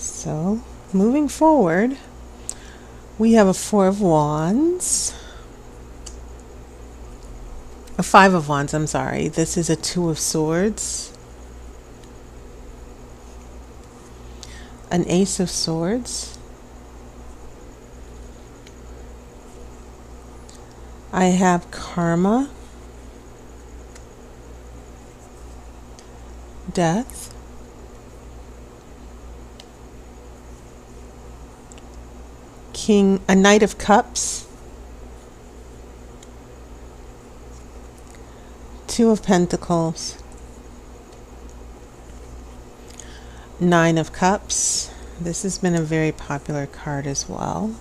So, moving forward, we have a Four of Wands. A Five of Wands, I'm sorry. This is a Two of Swords. An Ace of Swords. I have Karma. Death. A Knight of Cups. Two of Pentacles. Nine of Cups. This has been a very popular card as well.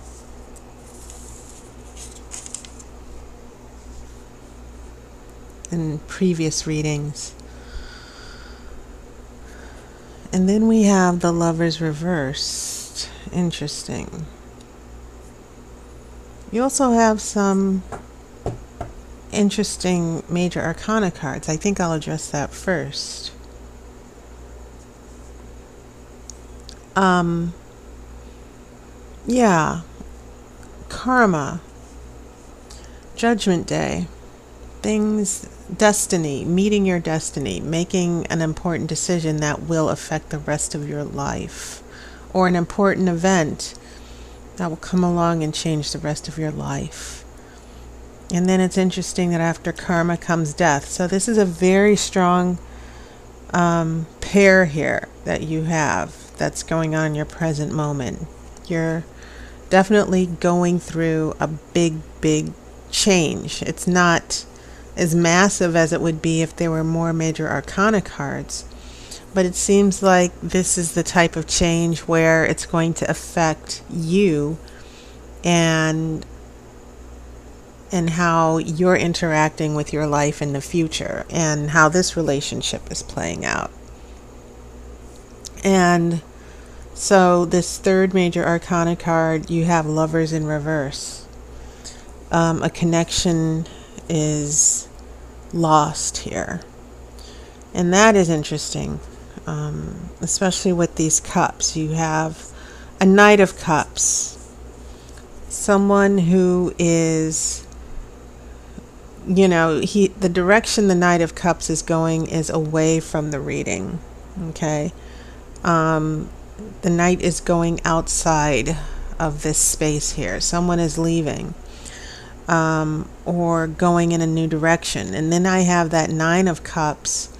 In previous readings. And then we have the Lovers reversed. Interesting. You also have some interesting major arcana cards. I think I'll address that first. Yeah. Karma. Judgment Day. Things, destiny, meeting your destiny, making an important decision that will affect the rest of your life, or an important event that will come along and change the rest of your life. And then it's interesting that after karma comes death. So this is a very strong pair here that you have that's going on in your present moment. You're definitely going through a big change. It's not as massive as it would be if there were more major arcana cards. But it seems like this is the type of change where it's going to affect you and how you're interacting with your life in the future and how this relationship is playing out. And so this third major arcana card, you have Lovers in reverse. A connection is lost here. And that is interesting. Especially with these cups. You have a Knight of Cups. Someone who is, the direction the Knight of Cups is going is away from the reading. Okay. The Knight is going outside of this space here. Someone is leaving. Or going in a new direction. And then I have that Nine of Cups.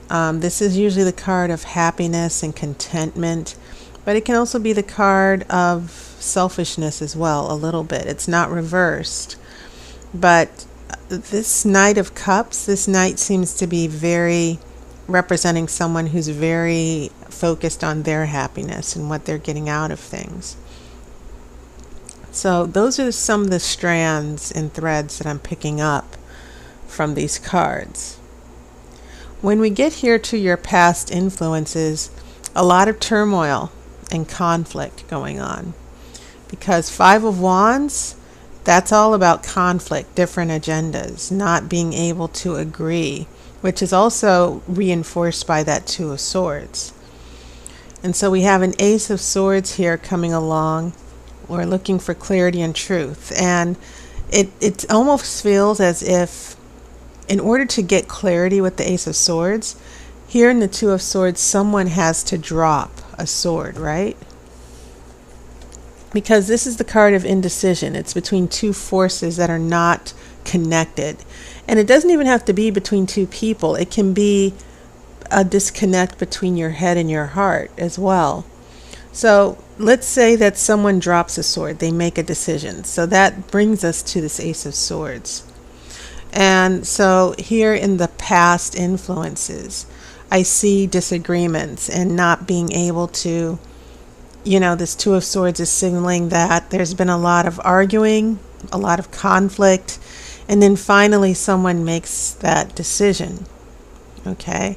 This is usually the card of happiness and contentment, but it can also be the card of selfishness as well, a little bit. It's not reversed. But this Knight of Cups, this Knight seems to be very representing someone who's very focused on their happiness and what they're getting out of things. So those are some of the strands and threads that I'm picking up from these cards. When we get here to your past influences, a lot of turmoil and conflict going on. Because Five of Wands, that's all about conflict, different agendas, not being able to agree, which is also reinforced by that Two of Swords. And so we have an Ace of Swords here coming along. We're looking for clarity and truth. And it almost feels as if in order to get clarity with the Ace of Swords, here in the Two of Swords, someone has to drop a sword, right? Because this is the card of indecision. It's between two forces that are not connected. And it doesn't even have to be between two people. It can be a disconnect between your head and your heart as well. So let's say that someone drops a sword. They make a decision. So that brings us to this Ace of Swords. And so here in the past influences, I see disagreements and not being able to, this Two of Swords is signaling that there's been a lot of arguing, a lot of conflict, and then finally someone makes that decision. Okay.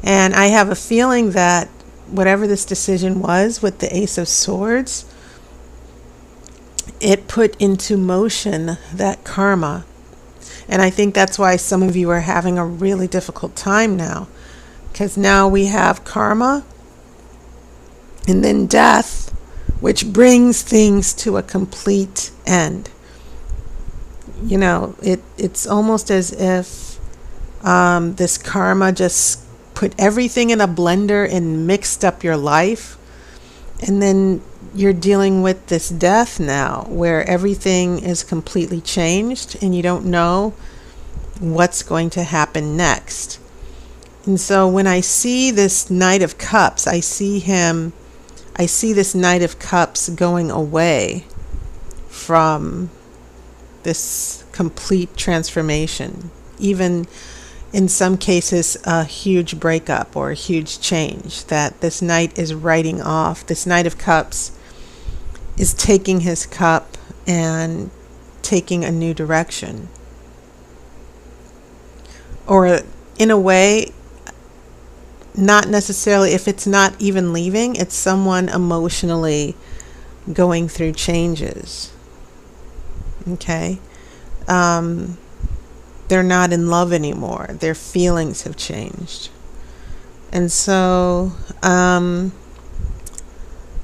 And I have a feeling that whatever this decision was with the Ace of Swords, it put into motion that karma. And I think that's why some of you are having a really difficult time now. Because now we have karma And then death, which brings things to a complete end. You know, it's almost as if this karma just put everything in a blender and mixed up your life. And then you're dealing with this death now where everything is completely changed and you don't know what's going to happen next. And so when I see this Knight of Cups, I see this Knight of Cups going away from this complete transformation, even in some cases a huge breakup or a huge change that this Knight is writing off. This Knight of Cups is taking his cup and taking a new direction. Or in a way, not necessarily, if it's not even leaving, it's someone emotionally going through changes. Okay? They're not in love anymore. Their feelings have changed. And so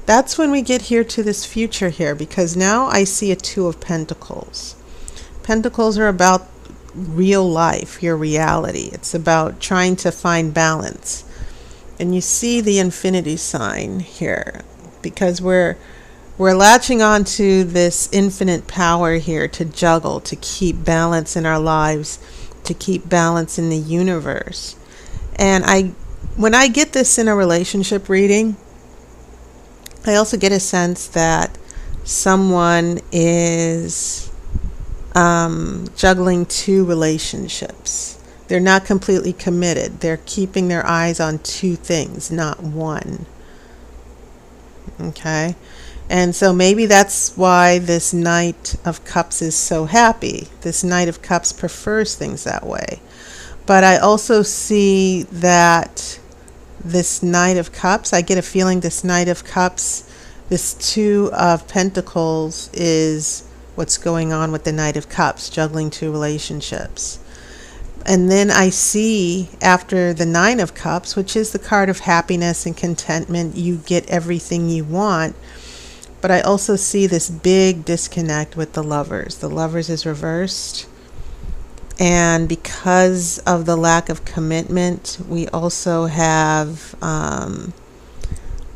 that's when we get here to this future here, because now I see a Two of Pentacles. Pentacles are about real life, your reality. It's about trying to find balance. And you see the infinity sign here, because we're latching on to this infinite power here to juggle, to keep balance in our lives, to keep balance in the universe. And when I get this in a relationship reading, I also get a sense that someone is juggling two relationships. They're not completely committed. They're keeping their eyes on two things, not one. Okay? And so maybe that's why this Knight of Cups is so happy. This Knight of Cups prefers things that way. But I also see that this Knight of Cups, I get a feeling this Knight of Cups, this Two of Pentacles is what's going on with the Knight of Cups, juggling two relationships. And then I see after the Nine of Cups, which is the card of happiness and contentment, you get everything you want. But I also see this big disconnect with the Lovers. The Lovers is reversed. And because of the lack of commitment, we also have the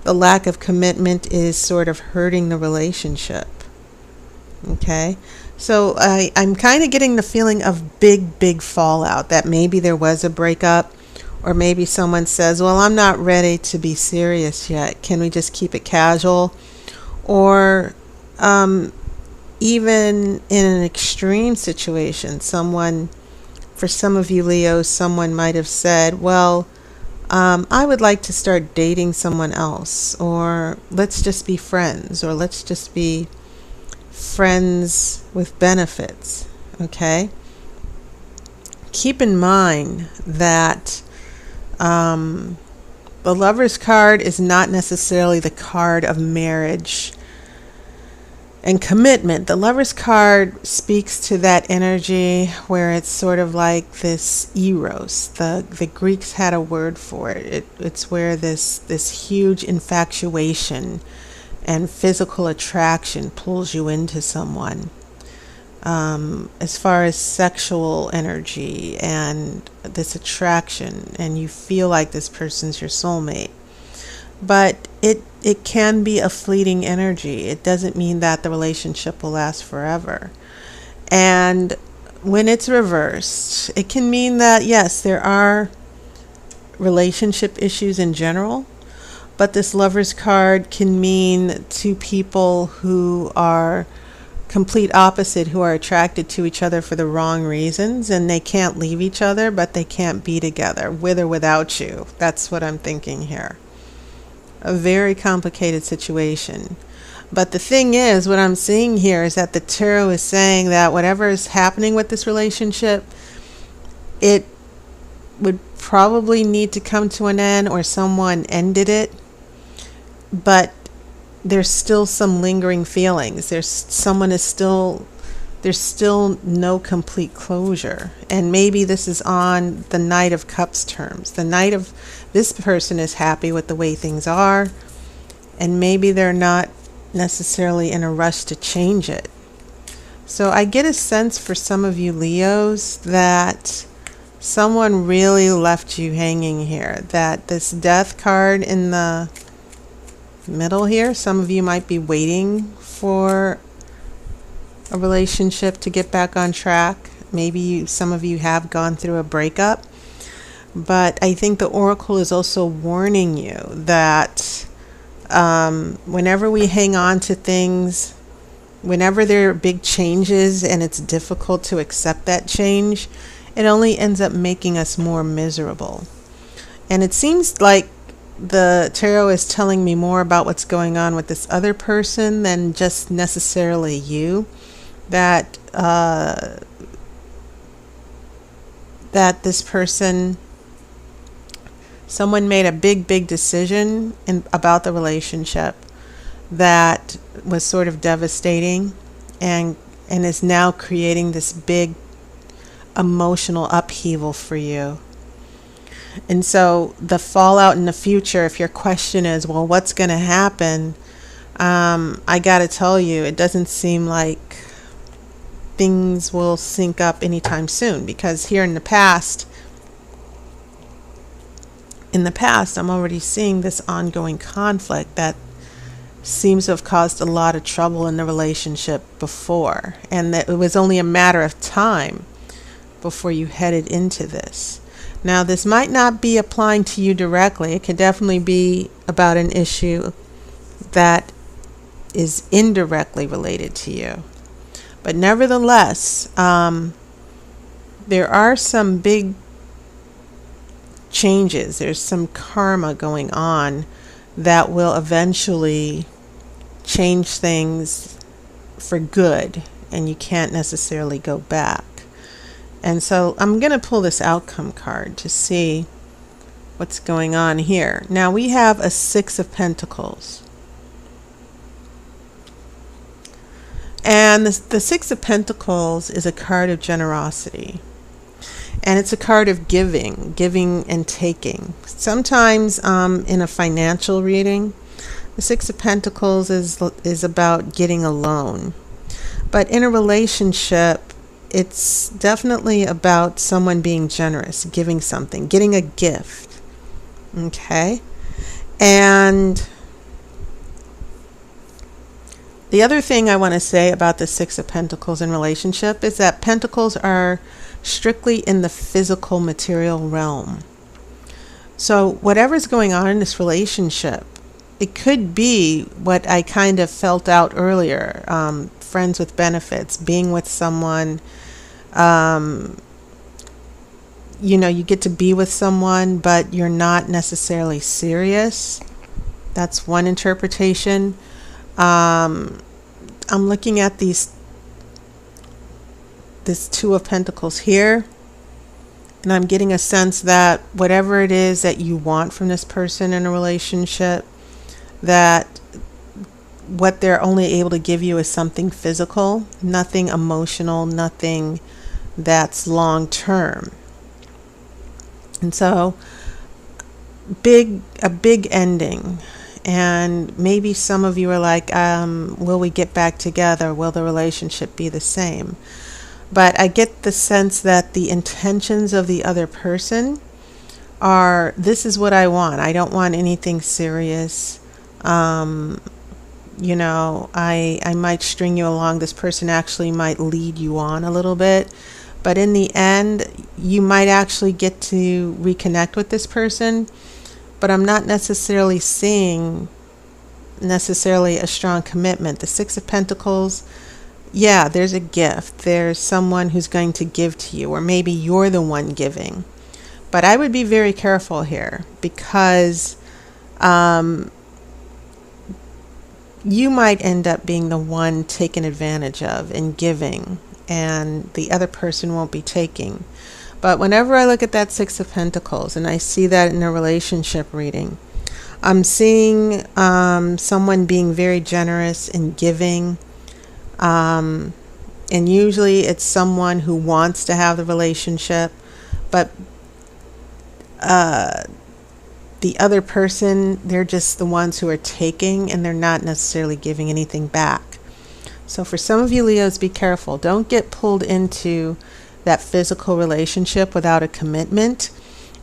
lack of commitment is sort of hurting the relationship. Okay? So I'm kind of getting the feeling of big fallout, that maybe there was a breakup, or maybe someone says, well, I'm not ready to be serious yet. Can we just keep it casual? Or even in an extreme situation, for some of you Leos, someone might have said, well, I would like to start dating someone else, or let's just be friends, or let's just be friends with benefits. Okay? Keep in mind that the Lover's card is not necessarily the card of marriage and commitment. The Lover's card speaks to that energy where it's sort of like this eros. The Greeks had a word for it. It's where this huge infatuation and physical attraction pulls you into someone. As far as sexual energy and this attraction, and you feel like this person's your soulmate. But it can be a fleeting energy. It doesn't mean that the relationship will last forever. And when it's reversed, it can mean that, yes, there are relationship issues in general, but this Lover's card can mean two people who are complete opposite, who are attracted to each other for the wrong reasons, and they can't leave each other, but they can't be together, with or without you. That's what I'm thinking here. A very complicated situation. But the thing is, what I'm seeing here is that the tarot is saying that whatever is happening with this relationship, it would probably need to come to an end, or someone ended it, but there's still some lingering feelings. There's still no complete closure. And maybe this is on the Knight of Cups terms. This person is happy with the way things are. and maybe they're not necessarily in a rush to change it. So I get a sense for some of you Leos that someone really left you hanging here, that this death card in the middle here, some of you might be waiting for a relationship to get back on track. Maybe some of you have gone through a breakup, but I think the oracle is also warning you that whenever we hang on to things, whenever there are big changes and it's difficult to accept that change, it only ends up making us more miserable. And it seems like the tarot is telling me more about what's going on with this other person than just necessarily you. That that this person, someone made a big decision about the relationship that was sort of devastating, and is now creating this big emotional upheaval for you. And so the fallout in the future, if your question is, well, what's going to happen? I got to tell you, it doesn't seem like things will sync up anytime soon, because here in the past, I'm already seeing this ongoing conflict that seems to have caused a lot of trouble in the relationship before, and that it was only a matter of time before you headed into this. Now, this might not be applying to you directly. It could definitely be about an issue that is indirectly related to you. But nevertheless, there are some big changes. There's some karma going on that will eventually change things for good, and you can't necessarily go back. And so I'm going to pull this outcome card to see what's going on here. Now we have a Six of Pentacles. And the Six of Pentacles is a card of generosity. And it's a card of giving and taking. Sometimes in a financial reading, the Six of Pentacles is about getting a loan. But in a relationship, it's definitely about someone being generous, giving something, getting a gift. Okay? And the other thing I want to say about the Six of Pentacles in relationship is that Pentacles are strictly in the physical material realm. So whatever's going on in this relationship, it could be what I kind of felt out earlier, friends with benefits, being with someone, you get to be with someone, but you're not necessarily serious. That's one interpretation. I'm looking at this Two of Pentacles here, and I'm getting a sense that whatever it is that you want from this person in a relationship, that what they're only able to give you is something physical, nothing emotional, nothing that's long term. And so a big ending. And maybe some of you are like, will we get back together? Will the relationship be the same? But I get the sense that the intentions of the other person are, this is what I want. I don't want anything serious. I might string you along. This person actually might lead you on a little bit. But in the end, you might actually get to reconnect with this person. But I'm not necessarily seeing a strong commitment. The Six of Pentacles, yeah, there's a gift. There's someone who's going to give to you, or maybe you're the one giving. But I would be very careful here, because you might end up being the one taken advantage of and giving, and the other person won't be taking. But whenever I look at that Six of Pentacles and I see that in a relationship reading, I'm seeing someone being very generous and giving. And usually it's someone who wants to have the relationship, but the other person, they're just the ones who are taking, and they're not necessarily giving anything back. So for some of you Leos, be careful. Don't get pulled into that physical relationship without a commitment.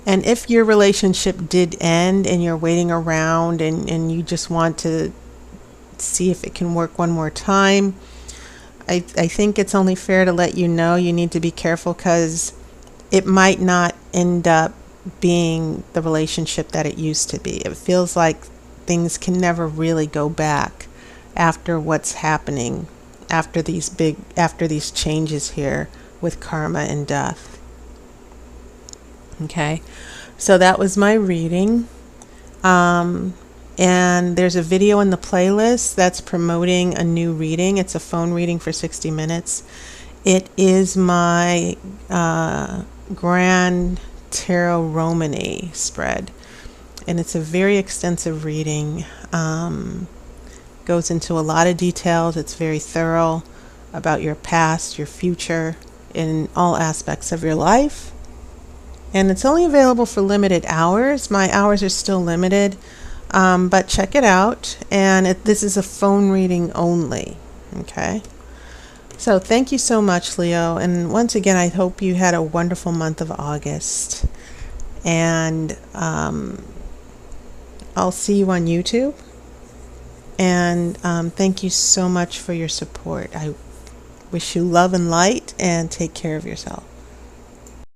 And if your relationship did end and you're waiting around and you just want to see if it can work one more time, I think it's only fair to let you know you need to be careful, because it might not end up being the relationship that it used to be. It feels like things can never really go back after what's happening, after these changes here with karma and death. Okay, so that was my reading. And there's a video in the playlist that's promoting a new reading. It's a phone reading for 60 minutes. It is my Grand Tarot Romany spread, and it's a very extensive reading. Goes into a lot of details. It's very thorough about your past, your future, in all aspects of your life. And it's only available for limited hours. My hours are still limited, but check it out. And this is a phone reading only. Okay. So thank you so much, Leo. And once again, I hope you had a wonderful month of August. And I'll see you on YouTube. And thank you so much for your support. I wish you love and light, and take care of yourself.